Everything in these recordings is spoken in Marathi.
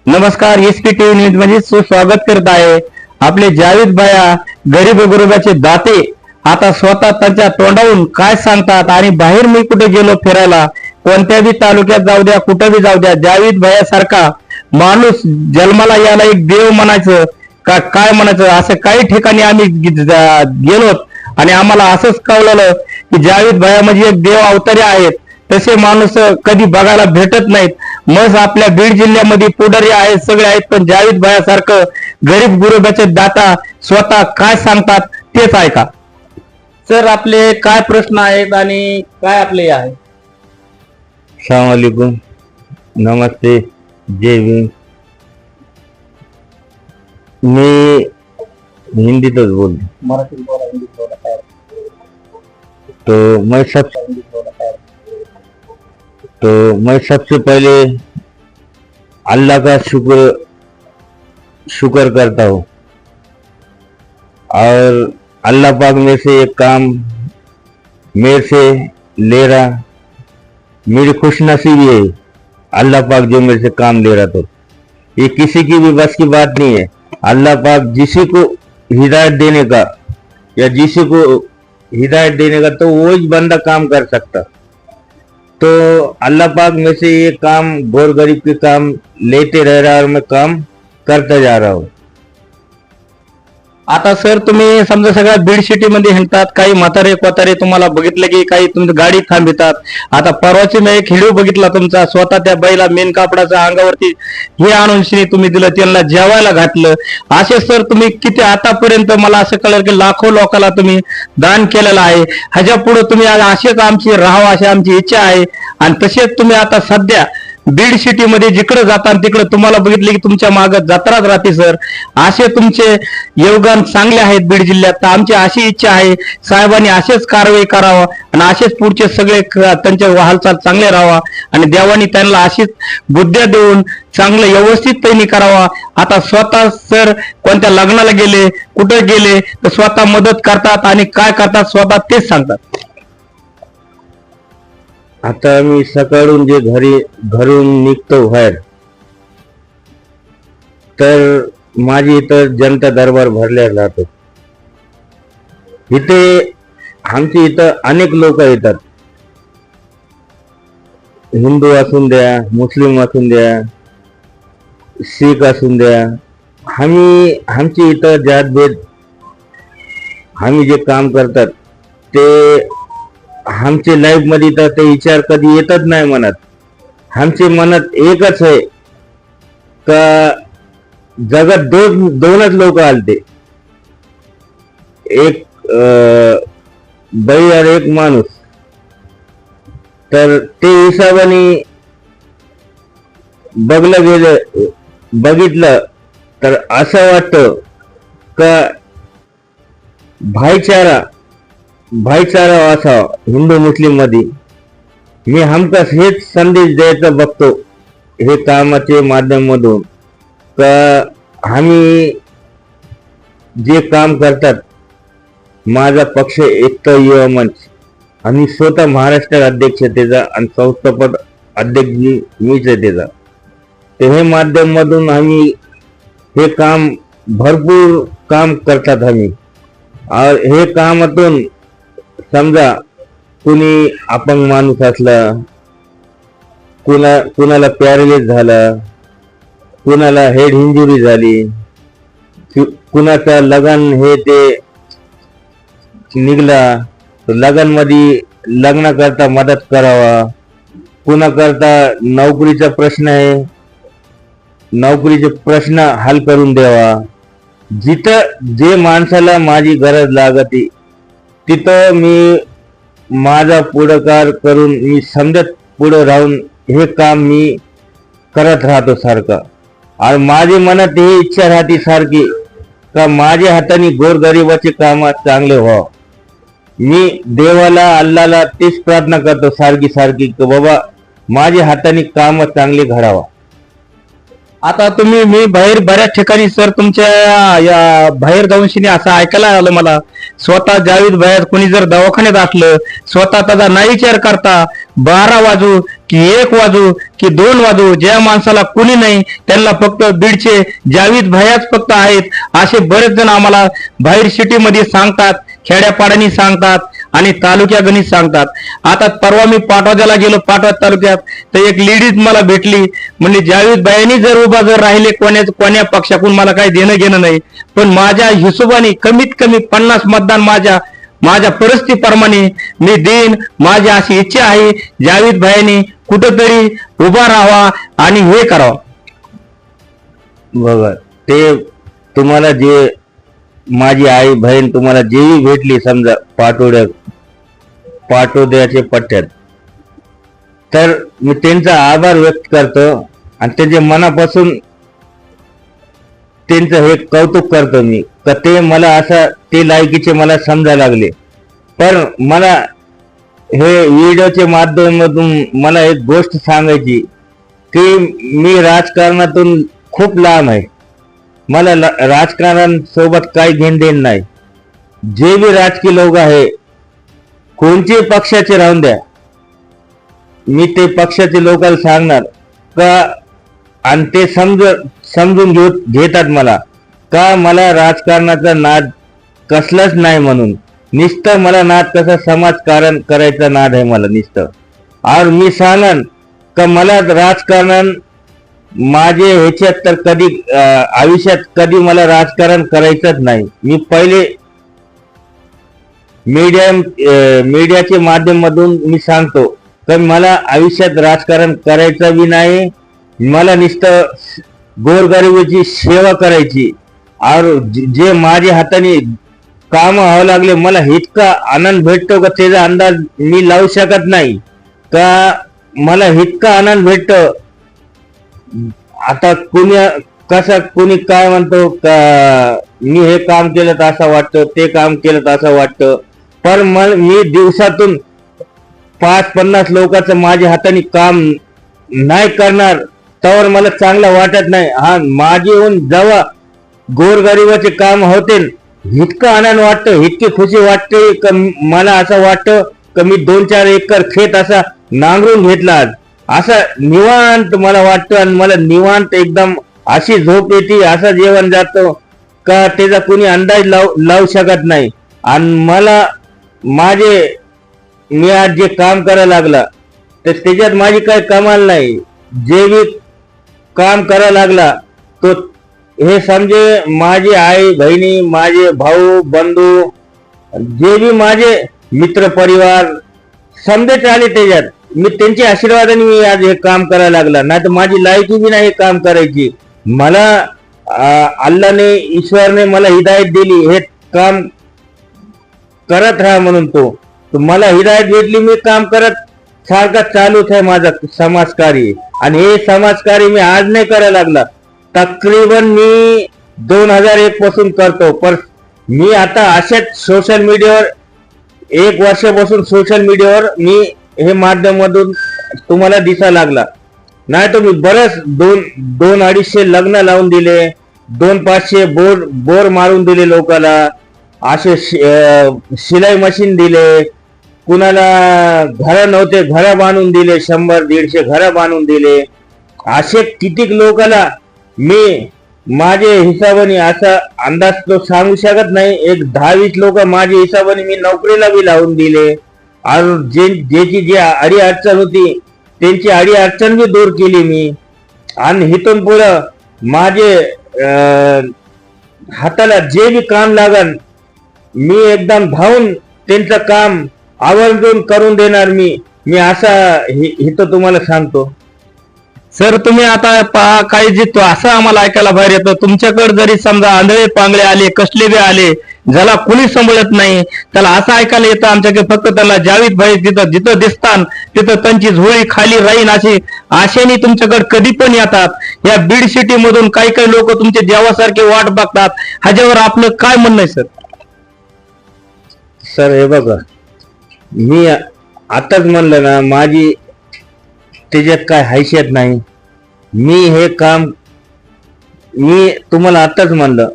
नमस्कार, एसपीटीव्ही न्यूज मध्ये सुस्वागत करत आहे. आपले जावेद भाया गरीब गुरुबाचे दाते आता स्वतः त्यांच्या तोंडावरून काय सांगतात आणि बाहेर मी कुठे गेलो फिरायला, कोणत्याही तालुक्यात जाऊ द्या, कुठे बी जाऊ द्या, जावेद भाया सारखा माणूस जन्माला यायला एक देव म्हणायचं का काय म्हणायचं, असं काही ठिकाणी आम्ही गेलो आणि आम्हाला असंच कळलं की जावेद भाया म्हणजे एक देव अवतारी आहेत. तसे माणूस कधी बघायला भेटत नाहीत. मग आपल्या बीड जिल्ह्यामध्ये पुढारी आहेत, सगळे आहेत, पण जावेद भायासारखं गरीब गुरुबाचे दाता स्वतः काय सांगतात तेच ऐका. सर, आपले काय प्रश्न आहेत आणि काय आपले आहे? सलामकुम, नमस्ते, जय भीम. मी हिंदीतच बोलतो. मराठी बोला, हिंदी बोला, काय तो मैं सबसे पहले अल्लाह का शुक्र करता हूँ और अल्लाह पाक में से एक काम मेरे से ले रहा, मेरी खुशनसीबी है. अल्लाह पाक जो मेरे से काम ले रहा, तो ये किसी की भी बस की बात नहीं है. अल्लाह पाक जिसी को हिदायत देने का या जिसी को हिदायत देने का, तो वो ही बंदा काम कर सकता. तो अल्लाह पाक में से ये काम गोर गरीब के काम लेते रह रहा और मैं काम करता जा रहा हूँ. आता सर, तुम्ही समजा सगळ्या बीड सिटी मध्ये हिंडतात, काही म्हातारे कोतारे तुम्हाला बघितले की काही तुमची गाडी थांबितात. आता परवाची मी एक व्हिडिओ बघितला तुमचा, स्वतः त्या बैला मेन कापडाच्या अंगावरती हे आणून तुम्ही दिलं, त्यांना जेवायला घातलं. असे सर तुम्ही किती आतापर्यंत मला असं कळलं की लाखो लोकांना तुम्ही दान केलेलं आहे. ह्याच्या पुढे तुम्ही असेच आमची राहावं अशी आमची इच्छा आहे. आणि तसेच तुम्ही आता सध्या बीड सिटी मध्ये जिकडे जाता तिकडे तुम्हाला बघितले की तुमच्या मागे जत्राच राहते. सर, असे तुमचे योगदान चांगले आहेत बीड जिल्ह्यात. तर आमची अशी इच्छा आहे साहेबांनी असेच कारवाई करावा आणि असेच पुढचे सगळे त्यांच्या हालचाल चांगले राहावा आणि देवानी त्यांना अशीच बुद्ध्या देऊन चांगलं व्यवस्थित त्यांनी करावा. आता स्वतः सर कोणत्या लग्नाला गेले, कुठे गेले तर स्वतः मदत करतात आणि काय करतात स्वतः तेच सांगतात. आता मी सकाळून जे घरून निघतो बाहेर, तर माझी इथं जनता दरबार भरलेला राहतो. इथे आमची इथं अनेक लोक येतात, हिंदू असून द्या, मुस्लिम असून द्या, शीख असून द्या. आमची इथं जातभेद, आम्ही जे काम करतात ते आमच्या लाईफ मध्ये तर ते विचार कधी येतच नाही मनात. आमचे मनात एकच आहे का जगात दोनच लोक आलते, एक बाई आणि एक माणूस. तर ते हिसाबाने बघितलं तर असं वाटतं का भाईचारा असावा हिंदू मुस्लिम मध्ये. मी हमखास हेच संदेश द्यायचा बघतो हे कामाचे माध्यमामधून का आम्ही जे काम करतात, माझा पक्ष एकता युवा मंच, आम्ही स्वतः महाराष्ट्र अध्यक्ष त्याचा आणि संस्थापक अध्यक्ष मीच आहे त्याचा. तर हे माध्यमामधून आम्ही हे काम भरपूर काम करतात आम्ही. और हे कामातून समजा कुणी अपंग माणूस असला, कुणाला पॅरालिस झाला, कुणाला हेड इंजुरी झाली, कुणाचा लगन हे ते निघला, लगन मध्ये लग्न करता मदत करावा. कुणा करता नोकरीचा प्रश्न आहे, नोकरीचे प्रश्न हल करून द्यावा. जिथं जे माणसाला माझी गरज लागते तिथं मी माझा पुढाकार करून मी समजत पुढे राहून हे काम मी करत राहतो सारखं. आणि माझी मनात ही इच्छा राहते सारखी का माझ्या हाताने गोरगरिबाचे काम चांगले व्हावं. मी देवाला अल्लाला तेच प्रार्थना करतो सारखी की बाबा माझ्या हाताने काम चांगले घडावा. आता तुम्ही मी बाहेर बऱ्याच ठिकाणी सर तुमच्या या बाहेर जाऊन असं ऐकायला आलं मला, स्वतः जावेद भाया कोणी जर दवाखान्यात असलं स्वतः त्याचा नाही विचार करता, 12 वाजू की 1 वाजू की 2 वाजू, ज्या माणसाला कुणी नाही त्यांना फक्त बीडचे जावीद भैयाच फक्त आहेत, असे बरेच जण आम्हाला बाहेर सिटीमध्ये सांगतात, खेड्यापाड्यानी सांगतात आणि तालुक्या गणित सांगतात. आता परवा मी पाटोद्याला गेलो, पाटोद तालुक्यात, तर एक लेडीज मला भेटली, म्हणजे जावीद भाईंनी जर उभा जर राहिले कोण्या पक्षाकडून मला काही देणं घेणं नाही, पण माझ्या हिशोबाने कमीत कमी 50 मतदान माझ्या परिस्थितीप्रमाणे मी देईन. माझी अशी इच्छा आहे, जावीद भाईंनी कुठंतरी उभा राहावा आणि हे करावं. बघा, ते तुम्हाला जे माझी आई बहीण तुम्हाला जेही भेटली समजा पाटोद्याच्या पट्ट्यात, तर मी त्यांचा आभार व्यक्त करतो आणि त्यांच्या मनापासून त्यांचं हे कौतुक करतो मी, तर ते मला असं ते लायकीचे मला समजायला लागले. पण मला हे व्हिडिओच्या माध्यमातून मला एक गोष्ट सांगायची की मी राजकारणातून खूप लांब आहे. मला राजकारणासोबत काही घेणदेण नाही. जे बी राजकीय लोक आहे, कोणत्याही पक्षाचे राहून द्या, मी ते पक्षाचे लोकांना सांगणार का, आणि ते समजून घेतात मला का मला राजकारणाचा नाद कसलाच नाही म्हणून. नुसतं मला नाद कसा समाजकारण करायचा नाद आहे मला नुसतं. और मी सांगन का मला राजकारण माझे ह्याच्यात तर कधी आयुष्यात कधी मला राजकारण करायचंच नाही. मी पहिले मीडियाच्या माध्यमातून मी सांगतो तर मला आयुष्यात राजकारण करायचं बी नाही. मला नुसतं गोरगरिबाची सेवा करायची. और जे माझ्या हाताने काम व्हावं लागले, मला इतका आनंद भेटतो का त्याचा अंदाज मी लावू शकत नाही. का मला इतका आनंद भेटतो. आता कोणी काय म्हणतो का मी हे काम केलं तर असं वाटतं, ते काम केलं तर असं वाटतं, पण मी दिवसातून 5-50 लोकांचं माझ्या हाताने काम नाही करणार तर मला चांगलं वाटत नाही. हा, माझे येऊन जेव्हा गोरगरिबाचे काम होते इतका आनंद वाटतं, इतकी खुशी वाटते का मला असं वाटतं का मी 2-4 एकर खेत असा नांगरून घेतला आज. असं निवांत मला वाटतं आणि मला निवांत एकदम अशी झोप येते, असं जेवण जातो का त्याचा कोणी अंदाज लावू शकत नाही. आणि मला मी आज जे काम करायला लागला तर त्याच्यात माझी काही कमाल नाही. जे बी काम करायला लागला तो हे समजे माझी आई बहिणी, माझे भाऊ बंधू, जे बी माझे मित्र परिवार समजेच आले त्याच्यात. मी त्यांच्या आशीर्वादाने मी आज हे काम करायला लागला, नाही तर माझी लायकी बी नाही हे काम करायची. मला अल्लाने ईश्वरने मला हिदायत दिली हे काम करत राहा म्हणून. तो मला हिदायत भेटली, मी काम करत सारखा चालूच आहे माझं समाजकार्य. आणि हे समाजकार्य मी आज नाही करायला लागला, तकरीबन मी 2001 पासून करतो. पण मी आता अशाच सोशल मीडियावर 1 वर्षापासून सोशल मीडियावर मी हे माध्यमातून तुम्हाला दिसायला लागला. नाही तर मी बरंच 200-250 लग्न लावून दिले, 200-500 बोर मारून दिले लोकांना, असे शिलाई मशीन दिले, कुणाला घर नव्हते घर बांधून दिले, 100-150 घर बांधून दिले. असे कितीक लोकांना मी माझे हिसाबाने असा अंदाज तो सांगू शकत नाही, एक 10-20 लोक माझ्या हिसाबाने मी नोकरीला बी लावून दिले. आणि ज्याची जी अडी अडचण होती त्यांची अडी अडचण बी दूर केली मी. आणि इथून पुढं माझे हाताला जे बी काम लागन मी एकदम धावून त्यांचं काम आवर्जून करून देणार. मी असा इथं तुम्हाला सांगतो. सर, तुम्ही आता पहा काही जितो असं आम्हाला ऐकायला बाहेर येतं, तुमच्याकडे जरी समजा आंधळे पांगळे आले, कसले बी आले, ज्याला कुणी सांभाळत नाही त्याला असं ऐकायला येतं आमच्याकडे फक्त त्याला जावीद भाई जिथं दिसतात तिथं त्यांची झोळी खाली राहीन अशी आशेने तुमच्याकडे कधी पण येतात. या बीड सिटी मधून काही काही लोक तुमचे देवासारखे वाट बघतात. ह्याच्यावर आपलं काय म्हणणं आहे सर? सर हे बघा, मी आताच म्हणलं ना माझी त्याच्यात काय हैसियत नाही. मी हे काम मी तुम्हाला आताच म्हणलं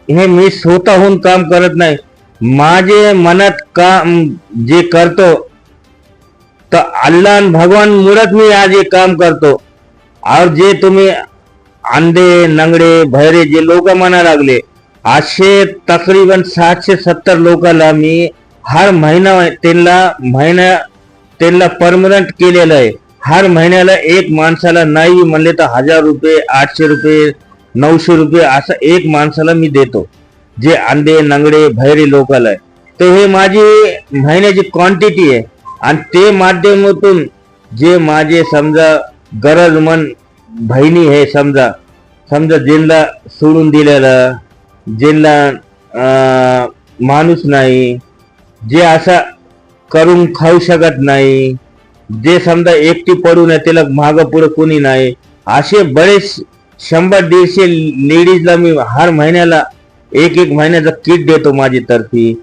हे मी स्वतःहून काम करत नाही. माझे मनात काम जे करतो तर अल्लाह आणि भगवान मुळात मी आज हे काम करतो. और जे तुम्ही अंधे नंगडे बहिरे जे लोक म्हणा लागले, असे तकरीबन 670 लोकांना मी हर महिना त्यांना परमनंट केलेलं आहे. हर महिन्याला एक माणसाला नाही म्हणले तर 1000 रुपये, 800 रुपये, 900 रुपये असं एक माणसाला मी देतो, जे अंधे नंगडे बहिरे लोकांना आहे. तर हे माझी महिन्याची क्वांटिटी आहे. आणि ते माध्यमातून जे माझे समजा गरजमंद बहिणी आहे, समजा ज्यांना सोडून दिलेलं, ज्यांना माणूस नाही, जे असा करून खाऊ शकत नाही, जे समजा एकटी पडून आहे, त्याला मागं पुढे कोणी नाही, असे बरेच 100-150 लेडीजला मी हर महिन्याला एक महिन्याचा किट देतो माझी तर्फी.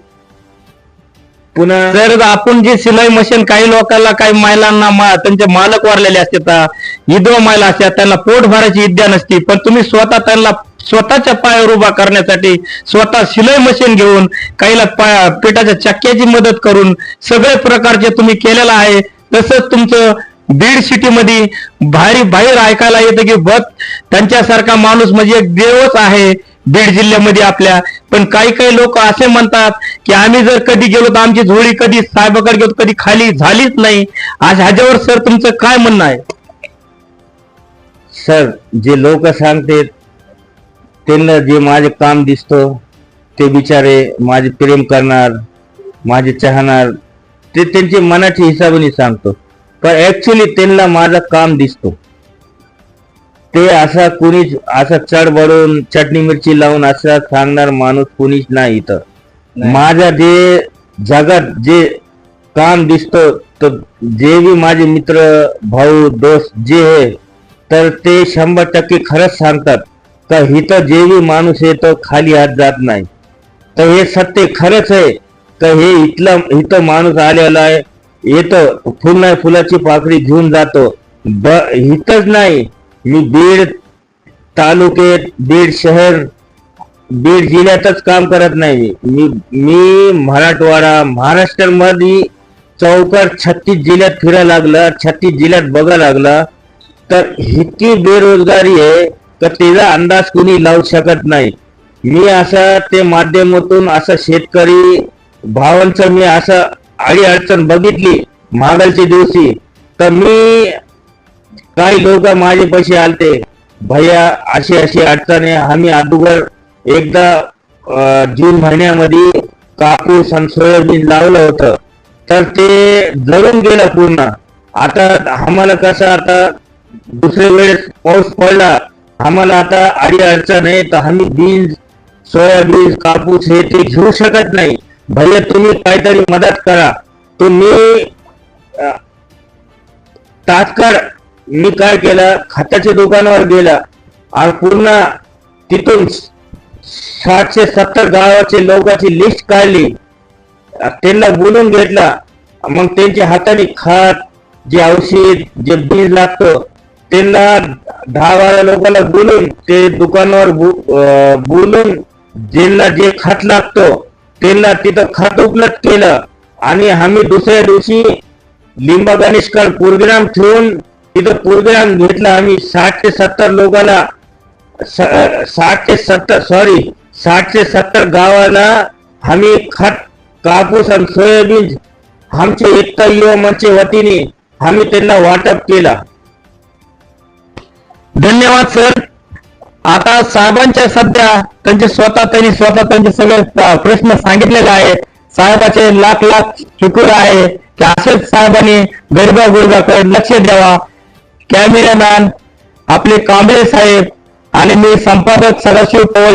पुन्हा जर आपण जे सिलाई मशीन काही लोकांना, काही महिलांना त्यांचे मालक वारलेले असतात, विधवा महिला असतात, त्यांना पोट भरायची विद्या नसती, पण तुम्ही स्वतः त्यांना स्वतःच्या पायावर उभा करण्यासाठी स्वतः सिलाई मशीन घेऊन, काहीला पिठाच्या चक्क्याची मदत करून सगळे प्रकारचे तुम्ही केलेलं आहे. तसंच तुमचं बीड सिटीमध्ये बाहेर ऐकायला येतं की बस त्यांच्यासारखा माणूस म्हणजे एक देवच आहे बीड जिल्ह्यामध्ये आपल्या. पण काही लोक असे म्हणतात की आम्ही जर कधी गेलो तर आमची झोळी कधी साहेबाकडे गेलो कधी खाली झालीच नाही. आज ह्याच्यावर सर तुमचं काय म्हणणं आहे? सर, जे लोक सांगते त्यांना जे माझे काम दिसतो, ते बिचारे माझे प्रेम करणार, माझे चाहणार, ते त्यांच्या मनाच्या हिसाबाने सांगतो. पण ऍक्च्युली त्यांना माझं काम दिसतो. ते असा कुणीच असं चढबडून चटणी मिरची लावून असं सांगणार माणूस कुणीच नाही इथं. माझा जे जगात जे काम दिसतो, तर जे बी माझे मित्र भाऊ दोस्त जे आहे, तर ते 100% खरंच सांगतात का इथं जे बी माणूस येतो खाली हात जात नाही. तर हे सत्य खरंच आहे का हे इथं माणूस आलेला आहे, येतो फुल नाही फुलाची पाकळी घेऊन जातो. इथंच नाही, मी बीड तालुक्यात, बीड शहर, बीड जिल्ह्यातच काम करत नाही. मी मराठवाडा, महाराष्ट्रामध्ये चौकार 36 जिल्ह्यात फिरायला लागला, 36 जिल्ह्यात बघायला लागला. तर इतकी बेरोजगारी आहे तर त्याचा अंदाज कुणी लावू शकत नाही. मी असा ते माध्यमातून असं शेतकरी भावांचं मी असं अडी अडचण बघितली मागालच्या दिवशी. तर मी काही लोक माझे पैसे आलते, भैया अशी अडचण आहे. आम्ही अगोदर एकदा जून महिन्यामध्ये कापूस आणि सोयाबीन लावलं होतं, तर ते जळून गेलं पूर्ण. आता आम्हाला कसं, आता दुसऱ्या वेळेस पाऊस पडला, आम्हाला आता अडी अडचण आहे, तर आम्ही बीन्स, सोयाबीन, कापूस हे ते घेऊ शकत नाही. भैया तुम्ही काहीतरी मदत करा. तुम्ही तात्काळ मी काय केलं, खताच्या दुकानावर गेला आणि पूर्ण तिथून 60-70 गावाचे लोकांची लिस्ट काढली, त्यांना बोलून घेतला. मग त्यांच्या हाताने खत, जे औषध, जे बीज लागतो, त्यांना 10-12 लोकांना बोलून ते दुकानावर बोलून ज्यांना जे खत लागतो त्यांना तिथं खत उपलब्ध केलं. आणि आम्ही दुसऱ्या दिवशी लिंबा गणेशकर प्रोग्राम ठेवून तिथं प्रोग्राम घेतला. आम्ही 60-70 लोकांना 60-70 गावाला आम्ही खत, कापूस आणि सोयाबीन आमच्या एकता युवा मंच वतीने आम्ही त्यांना वाटप केला. धन्यवाद सर. आता साहेबांच्या सध्या त्यांनी स्वतः त्यांचे सगळे प्रश्न सांगितलेले आहेत. साहेबाचे लाख शुक्र आहे की असेच साहेबांनी गरीबा गुरबाकडे लक्ष द्यावा. कॅमेरामॅन आपले कांबळे साहेब आणि मी संपादक सदाशिव पवार